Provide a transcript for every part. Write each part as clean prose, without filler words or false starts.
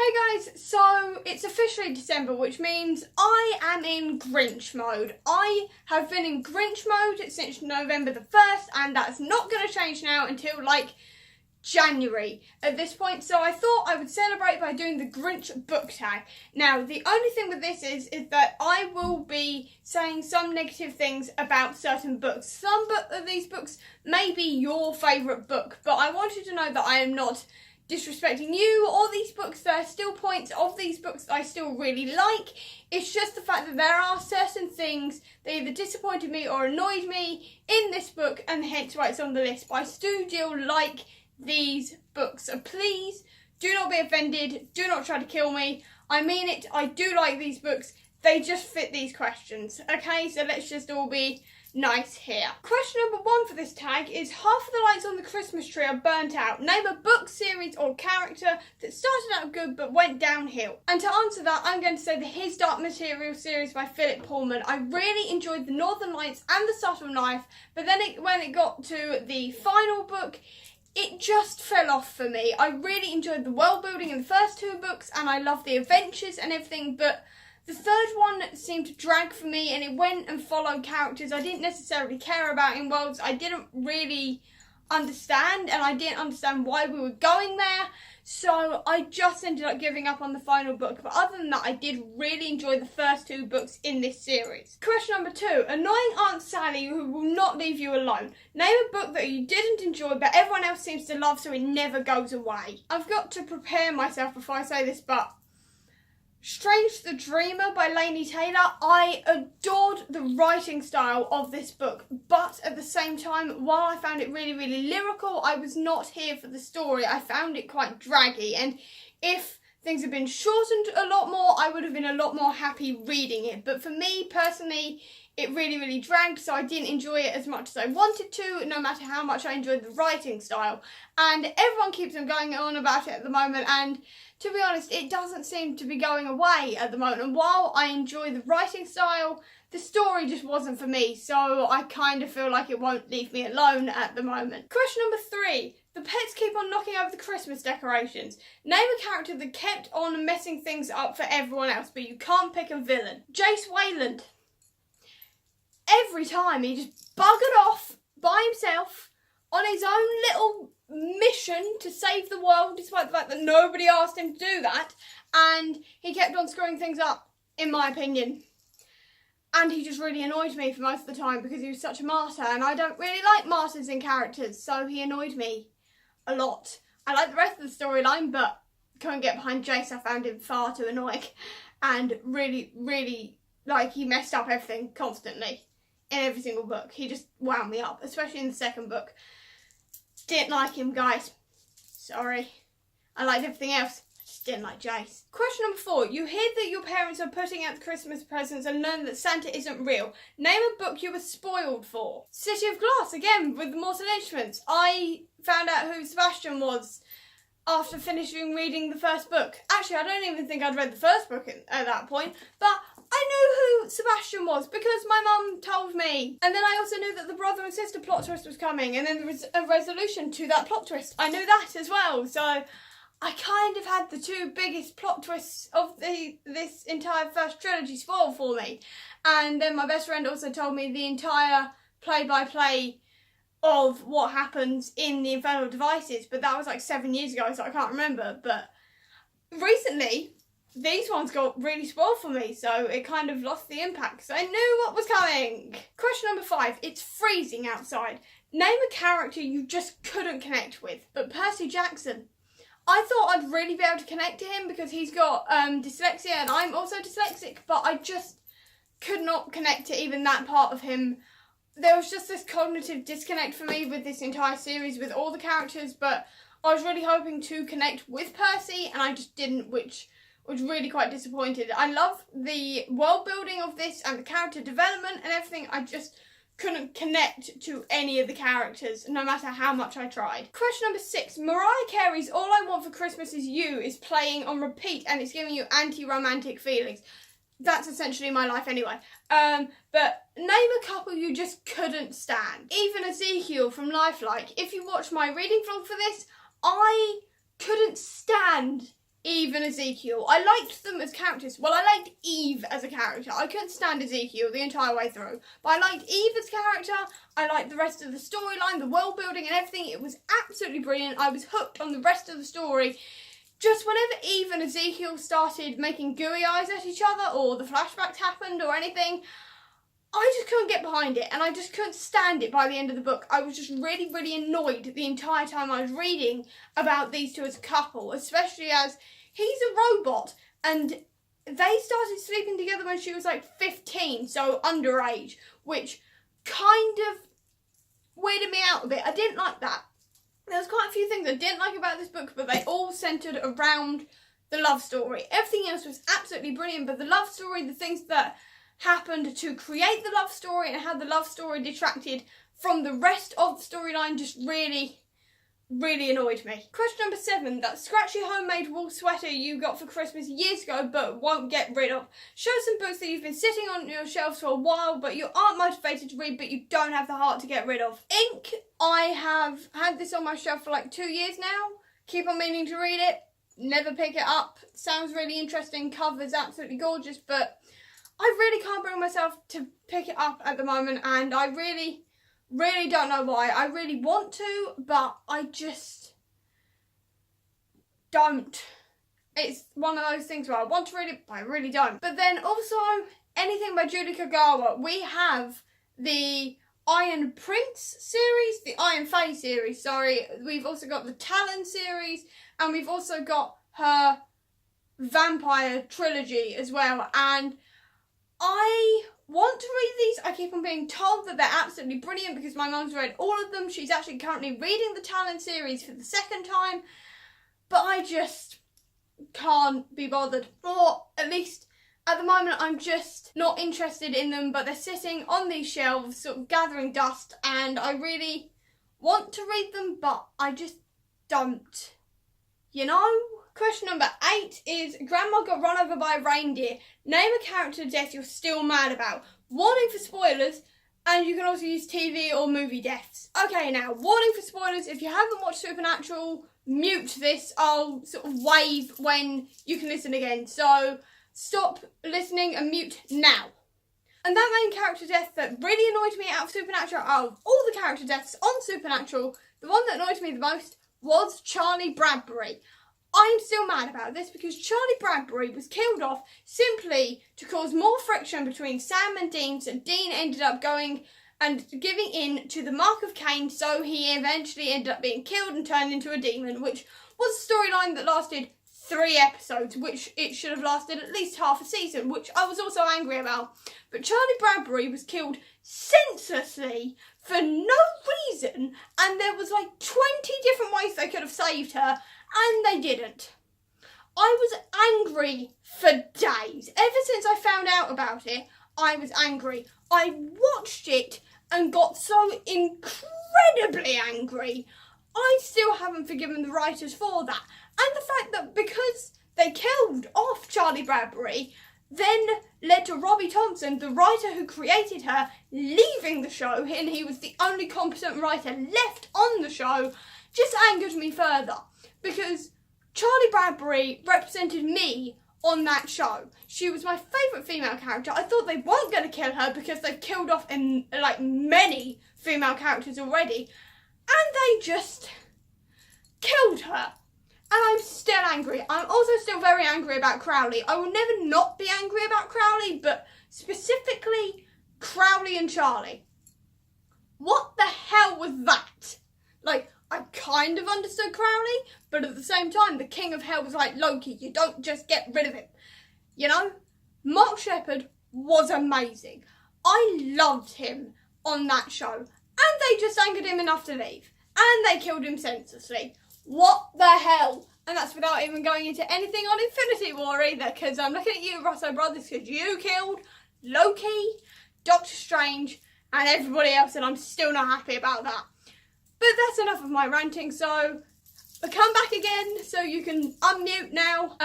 Hey guys, so it's officially December, which means I am in Grinch mode. I have been in Grinch mode since November the 1st, and that's not going to change now until like January at this point. So I thought I would celebrate by doing the Grinch Book Tag. Now, the only thing with this is that I will be saying some negative things about certain books. Some of these books may be your favourite book, but I want you to know that I am not disrespecting you or these books. There are still points of these books that I still really like. It's just the fact that there are certain things that either disappointed me or annoyed me in this book, and hence why it's on the list. But I still like these books, so please do not be offended, do not try to kill me. I mean it, I do like these books, they just fit these questions. Okay, so let's just all be nice here. Question number 1 for this tag is: half of the lights on the Christmas tree are burnt out. Name a book, series or character that started out good but went downhill. And to answer that, I'm going to say the His Dark Material series by Philip Pullman. I really enjoyed the Northern Lights and the Subtle Knife, but then when it got to the final book, it just fell off for me. I really enjoyed the world building in the first 2 books, and I loved the adventures and everything, but the third one seemed to drag for me, and it went and followed characters I didn't necessarily care about in worlds I didn't really understand, and I didn't understand why we were going there, so I just ended up giving up on the final book. But other than that, I did really enjoy the first 2 books in this series. Question number 2. Annoying Aunt Sally who will not leave you alone. Name a book that you didn't enjoy but everyone else seems to love, so it never goes away. I've got to prepare myself before I say this, but Strange the Dreamer by Laini Taylor. I adored the writing style of this book, but at the same time, while I found it really, really lyrical, I was not here for the story. I found it quite draggy, and if things had been shortened a lot more, I would have been a lot more happy reading it. But for me, personally, it really, really dragged, so I didn't enjoy it as much as I wanted to, no matter how much I enjoyed the writing style. And everyone keeps on going on about it at the moment, and to be honest, it doesn't seem to be going away at the moment. And while I enjoy the writing style, the story just wasn't for me, so I kind of feel like it won't leave me alone at the moment. Question number 3. The pets keep on knocking over the Christmas decorations. Name a character that kept on messing things up for everyone else, but you can't pick a villain. Jace Wayland. Every time he just buggered off by himself on his own little mission to save the world, despite the fact that nobody asked him to do that, and he kept on screwing things up, in my opinion. And he just really annoyed me for most of the time because he was such a martyr, and I don't really like martyrs in characters, so he annoyed me a lot. I like the rest of the storyline, but couldn't get behind Jace. I found him far too annoying, and really, really, like, he messed up everything constantly in every single book. He just wound me up, especially in the second book. Didn't like him, guys. Sorry. I liked everything else. I just didn't like Jace. Question number 4. You hear that your parents are putting out the Christmas presents and learn that Santa isn't real. Name a book you were spoiled for. City of Glass, again, with the Mortal Instruments. I found out who Sebastian was after finishing reading the first book. Actually, I don't even think I'd read the first book at that point, but I knew who Sebastian was because my mum told me. And then I also knew that the brother and sister plot twist was coming, and then there was a resolution to that plot twist. I knew that as well, so I kind of had the 2 biggest plot twists of this entire first trilogy spoiled for me. And then my best friend also told me the entire play-by-play of what happens in the Infernal Devices, but that was like 7 years ago, so I can't remember. But recently, these ones got really spoiled for me, so it kind of lost the impact, so I knew what was coming. Question number 5. It's freezing outside. Name a character you just couldn't connect with. But Percy Jackson. I thought I'd really be able to connect to him because he's got dyslexia and I'm also dyslexic, but I just could not connect to even that part of him. There was just this cognitive disconnect for me with this entire series with all the characters, but I was really hoping to connect with Percy and I just didn't, which was really quite disappointed. I love the world building of this and the character development and everything. I just couldn't connect to any of the characters, no matter how much I tried. Question number 6. Mariah Carey's All I Want for Christmas Is You is playing on repeat and it's giving you anti-romantic feelings. That's essentially my life anyway. But name a couple you just couldn't stand. Even Ezekiel from Lifelike. If you watch my reading vlog for this, I couldn't stand Eve and Ezekiel. I liked them as characters. Well, I liked Eve as a character. I couldn't stand Ezekiel the entire way through. But I liked Eve as a character. I liked the rest of the storyline, the world building and everything. It was absolutely brilliant. I was hooked on the rest of the story. Just whenever Eve and Ezekiel started making gooey eyes at each other, or the flashbacks happened or anything, I just couldn't get behind it, and I just couldn't stand it by the end of the book. I was just really, really annoyed the entire time I was reading about these two as a couple, especially as he's a robot, and they started sleeping together when she was like 15, so underage, which kind of weirded me out a bit. I didn't like that. There was quite a few things I didn't like about this book, but they all centred around the love story. Everything else was absolutely brilliant, but the love story, the things that happened to create the love story and how the love story detracted from the rest of the storyline just really, really annoyed me. Question number 7. That scratchy homemade wool sweater you got for Christmas years ago but won't get rid of. Show some books that you've been sitting on your shelves for a while but you aren't motivated to read but you don't have the heart to get rid of. Ink, I have had this on my shelf for like 2 years now. Keep on meaning to read it. Never pick it up. Sounds really interesting. Cover's absolutely gorgeous, but I really can't bring myself to pick it up at the moment, and I really don't know why. I really want to, but I just don't. It's one of those things where I want to read it, but I really don't. But then also, anything by Judy Kagawa. We have the Iron Prince series, the Iron Fae series, sorry. We've also got the Talon series, and we've also got her Vampire trilogy as well, and I want to read these. I keep on being told that they're absolutely brilliant because my mum's read all of them. She's actually currently reading the Talon series for the second time, but I just can't be bothered. Or at least at the moment I'm just not interested in them, but they're sitting on these shelves sort of gathering dust, and I really want to read them, but I just don't. You know? Question number 8 is, Grandma got run over by a reindeer. Name a character death you're still mad about. Warning for spoilers, and you can also use TV or movie deaths. Okay, now, warning for spoilers. If you haven't watched Supernatural, mute this. I'll sort of wave when you can listen again. So, stop listening and mute now. And that main character death that really annoyed me out of Supernatural, out of all the character deaths on Supernatural, the one that annoyed me the most was Charlie Bradbury. I'm still mad about this because Charlie Bradbury was killed off simply to cause more friction between Sam and Dean, so Dean ended up going and giving in to the Mark of Cain, so he eventually ended up being killed and turned into a demon, which was a storyline that lasted 3 episodes, which it should have lasted at least half a season, which I was also angry about. But Charlie Bradbury was killed senselessly for no reason, and there was like 20 different ways they could have saved her, and they didn't. I was angry for days. Ever since I found out about it, I was angry. I watched it and got so incredibly angry. I still haven't forgiven the writers for that. And the fact that because they killed off Charlie Bradbury, then led to Robbie Thompson, the writer who created her, leaving the show, and he was the only competent writer left on the show, just angered me further. Because Charlie Bradbury represented me on that show. She was my favourite female character. I thought they weren't going to kill her because they've killed off many female characters already. And they just killed her. And I'm still angry. I'm also still very angry about Crowley. I will never not be angry about Crowley, but specifically Crowley and Charlie. What the hell was that? I kind of understood Crowley, but at the same time, the King of Hell was like Loki. You don't just get rid of him. You know? Mark Sheppard was amazing. I loved him on that show. And they just angered him enough to leave. And they killed him senselessly. What the hell? And that's without even going into anything on Infinity War either, because I'm looking at you, Russo Brothers, because you killed Loki, Doctor Strange, and everybody else, and I'm still not happy about that. But that's enough of my ranting, so I'll come back again so you can unmute now.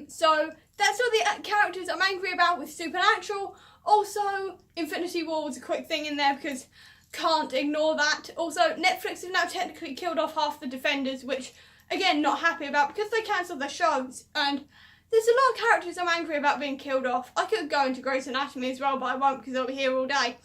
So that's all the characters I'm angry about with Supernatural. Also, Infinity War was a quick thing in there because can't ignore that. Also, Netflix have now technically killed off half the Defenders, which again, not happy about because they cancelled their shows. And there's a lot of characters I'm angry about being killed off. I could go into Grey's Anatomy as well, but I won't because I'll be here all day.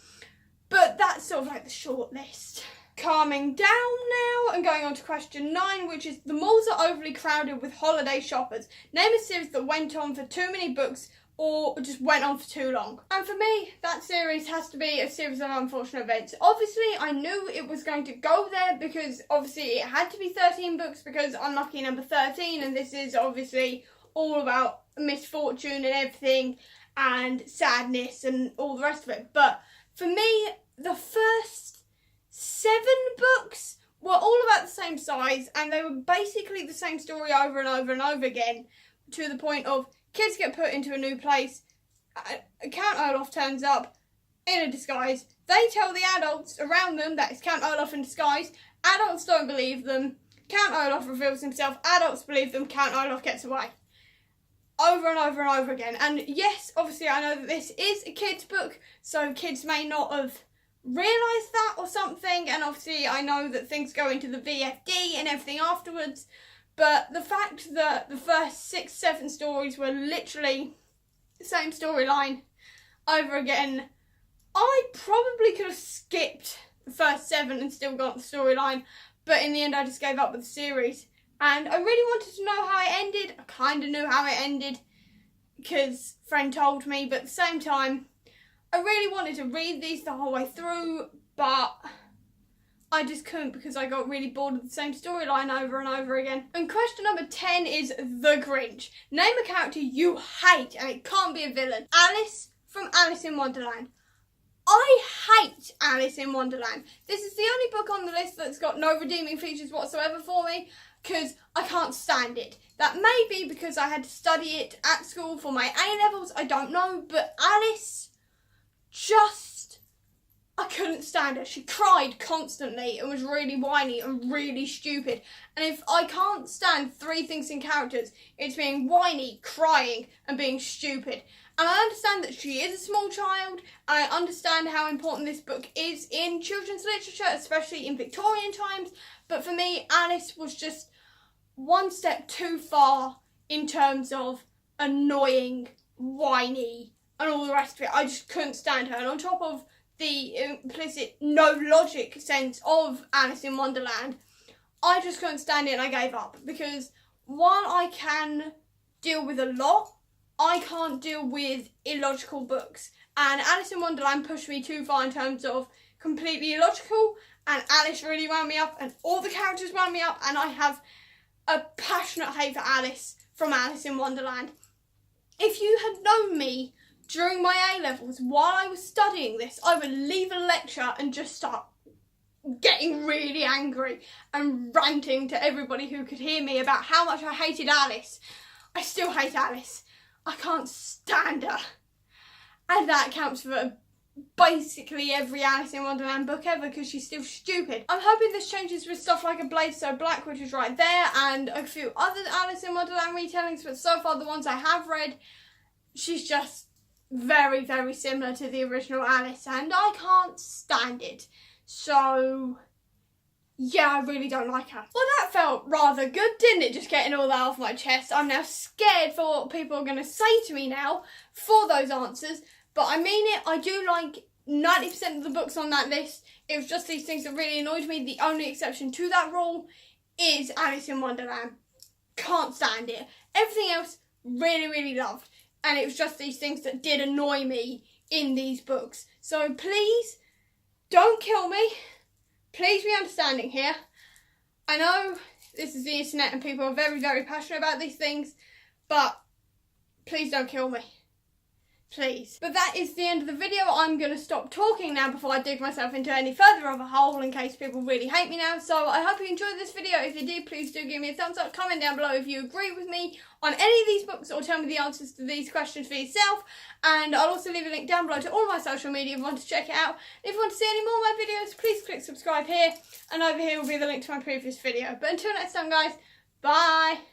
But that's sort of like the short list. Calming down now and going on to question 9, which is the malls are overly crowded with holiday shoppers. Name a series that went on for too many books or just went on for too long. And for me, that series has to be a series of unfortunate events. Obviously, I knew it was going to go there because obviously it had to be 13 books because Unlucky Number 13, and this is obviously all about misfortune and everything and sadness and all the rest of it. But for me, the first 7 books were all about the same size and they were basically the same story over and over and over again, to the point of kids get put into a new place, Count Olaf turns up in a disguise, they tell the adults around them that it's Count Olaf in disguise, adults don't believe them, Count Olaf reveals himself, adults believe them, Count Olaf gets away. Over and over and over again. And yes, obviously I know that this is a kid's book, so kids may not have realised that or something, and obviously I know that things go into the VFD and everything afterwards, but the fact that the first 6, 7 stories were literally the same storyline over again, I probably could have skipped the first 7 and still got the storyline, but in the end I just gave up with the series. And I really wanted to know how it ended. I kind of knew how it ended because a friend told me, but at the same time, I really wanted to read these the whole way through, but I just couldn't because I got really bored of the same storyline over and over again. And question number 10 is The Grinch. Name a character you hate, and it can't be a villain. Alice from Alice in Wonderland. I hate Alice in Wonderland. This is the only book on the list that's got no redeeming features whatsoever for me, because I can't stand it. That may be because I had to study it at school for my A-levels, I don't know, but Alice, I couldn't stand her. She cried constantly and was really whiny and really stupid. And if I can't stand 3 things in characters, it's being whiny, crying, and being stupid. And I understand that she is a small child, and I understand how important this book is in children's literature, especially in Victorian times, but for me, Alice was just one step too far in terms of annoying, whiny, and all the rest of it. I just couldn't stand her. And on top of the implicit no logic sense of Alice in Wonderland, I just couldn't stand it and I gave up. Because while I can deal with a lot, I can't deal with illogical books. And Alice in Wonderland pushed me too far in terms of completely illogical, and Alice really wound me up, and all the characters wound me up, and I have a passionate hate for Alice from Alice in Wonderland. If you had known me during my A-levels while I was studying this, I would leave a lecture and just start getting really angry and ranting to everybody who could hear me about how much I hated Alice. I still hate Alice. I can't stand her. And that counts for basically every Alice in Wonderland book ever, because she's still stupid. I'm hoping this changes with stuff like A Blade So Black, which is right there, and a few other Alice in Wonderland retellings, but so far the ones I have read, she's just very, very similar to the original Alice, and I can't stand it. So yeah, I really don't like her. Well, that felt rather good, didn't it? Just getting all that off my chest. I'm now scared for what people are going to say to me now for those answers. But I mean it. I do like 90% of the books on that list. It was just these things that really annoyed me. The only exception to that rule is Alice in Wonderland. Can't stand it. Everything else, really, really loved. And it was just these things that did annoy me in these books. So please, don't kill me. Please be understanding here. I know this is the internet and people are very, very passionate about these things, but please don't kill me. Please. But that is the end of the video. I'm going to stop talking now before I dig myself into any further of a hole in case people really hate me now. So I hope you enjoyed this video. If you did, please do give me a thumbs up. Comment down below if you agree with me on any of these books, or tell me the answers to these questions for yourself. And I'll also leave a link down below to all my social media if you want to check it out. If you want to see any more of my videos, please click subscribe here. And over here will be the link to my previous video. But until next time, guys, bye.